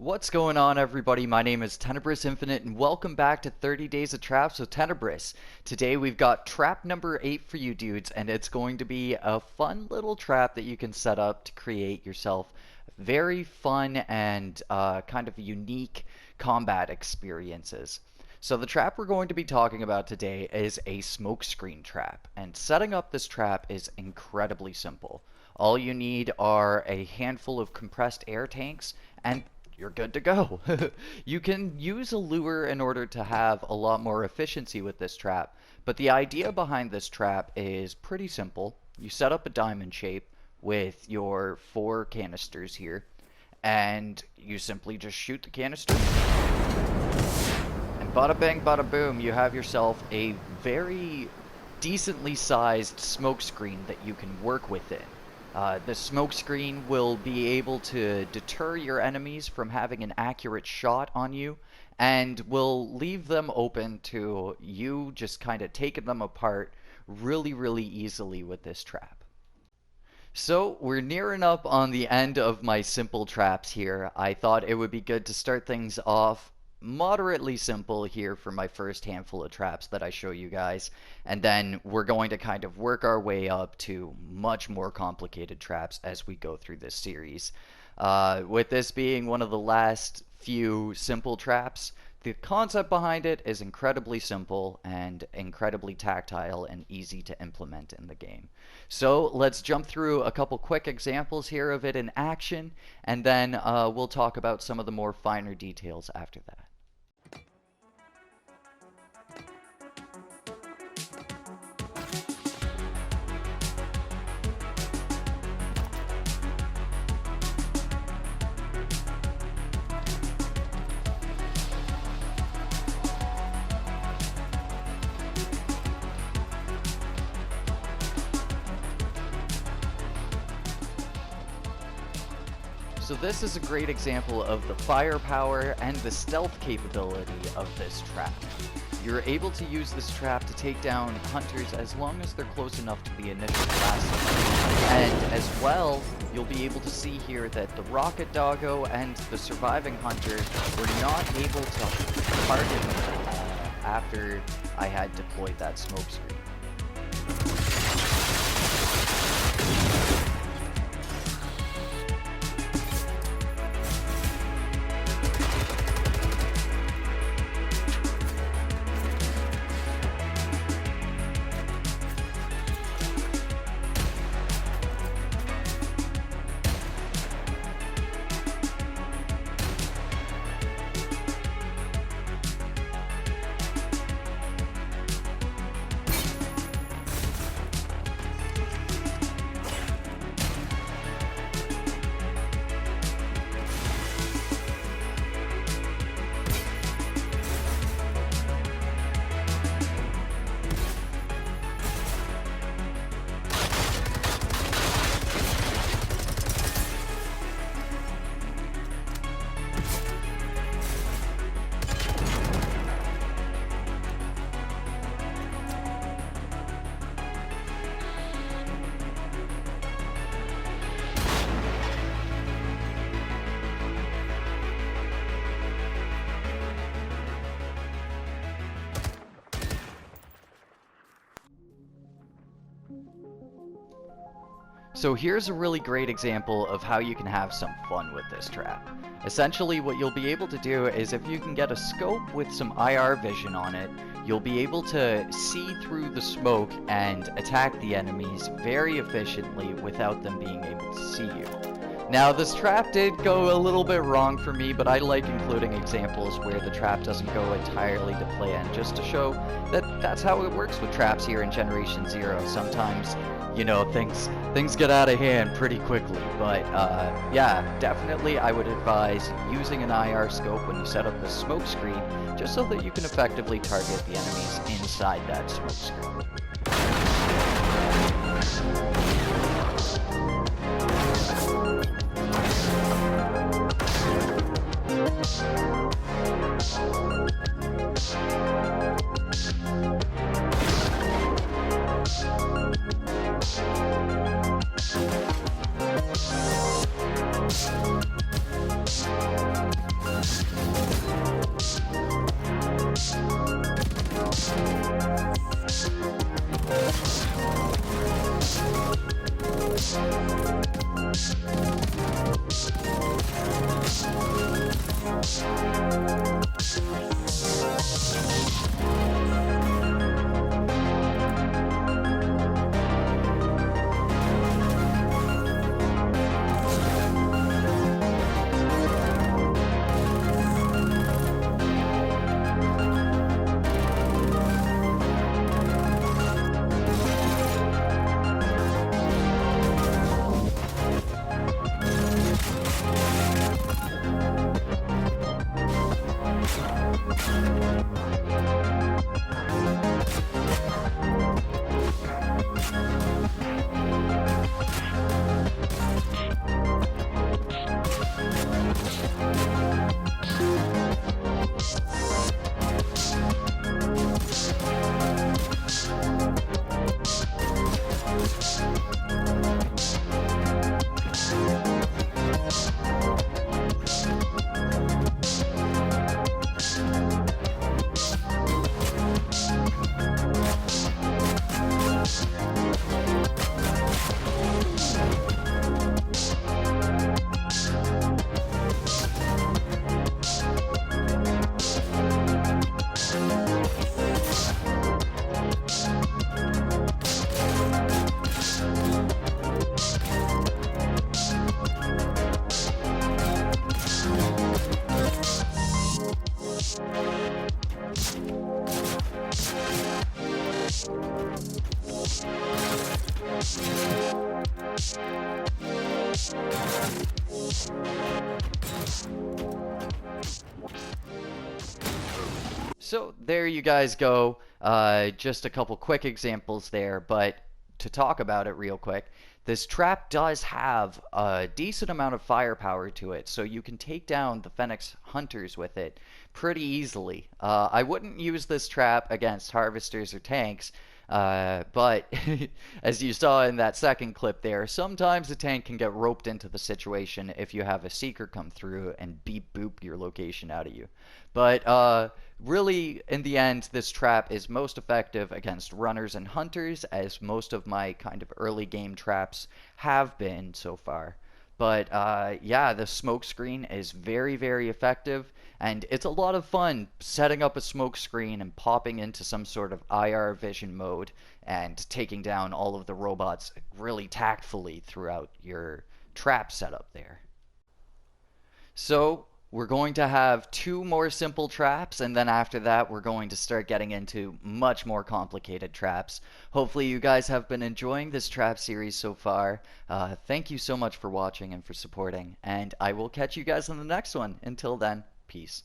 What's going on, everybody? My name is Tenebris Infinite, and welcome back to 30 Days of Traps with Tenebris. Today we've got trap number 8 for you dudes, and it's going to be a fun little trap that you can set up to create yourself very fun and kind of unique combat experiences. So the trap we're going to be talking about today is a smokescreen trap, and setting up this trap is incredibly simple. All you need are a handful of compressed air tanks and you're good to go. You can use a lure in order to have a lot more efficiency with this trap, but the idea behind this trap is pretty simple. You set up a diamond shape with your 4 canisters here, and you simply just shoot the canister, and bada bang bada boom, you have yourself a very decently sized smoke screen that you can work within. The smoke screen will be able to deter your enemies from having an accurate shot on you, and will leave them open to you just kind of taking them apart really easily with this trap. So we're nearing up on the end of my simple traps here. I thought it would be good to start things off moderately simple here for my first handful of traps that I show you guys, and then we're going to kind of work our way up to much more complicated traps as we go through this series. With this being one of the last few simple traps, the concept behind it is incredibly simple and incredibly tactile and easy to implement in the game. So let's jump through a couple quick examples here of it in action, and then we'll talk about some of the more finer details after that. So this is a great example of the firepower and the stealth capability of this trap. You're able to use this trap to take down hunters as long as they're close enough to the initial blast. And as well, you'll be able to see here that the rocket doggo and the surviving hunter were not able to target after I had deployed that smoke screen. So here's a really great example of how you can have some fun with this trap. Essentially what you'll be able to do is, if you can get a scope with some IR vision on it, you'll be able to see through the smoke and attack the enemies very efficiently without them being able to see you. Now this trap did go a little bit wrong for me, but I like including examples where the trap doesn't go entirely to plan, just to show that that's how it works with traps here in Generation Zero. Sometimes, you know, things get out of hand pretty quickly, but yeah, definitely I would advise using an IR scope when you set up the smoke screen, just so that you can effectively target the enemies inside that smoke screen. So there you guys go. Just a couple quick examples there, but to talk about it real quick, this trap does have a decent amount of firepower to it, so you can take down the Phoenix Hunters with it pretty easily. I wouldn't use this trap against harvesters or tanks, but as you saw in that second clip there, sometimes a tank can get roped into the situation if you have a seeker come through and beep boop your location out of you. But really, in the end, this trap is most effective against runners and hunters, as most of my kind of early game traps have been so far. But yeah, the smoke screen is very, very effective, and it's a lot of fun setting up a smoke screen and popping into some sort of IR vision mode and taking down all of the robots really tactfully throughout your trap setup there. So we're going to have two more simple traps, and then after that, we're going to start getting into much more complicated traps. Hopefully, you guys have been enjoying this trap series so far. Thank you so much for watching and for supporting, and I will catch you guys in the next one. Until then, peace.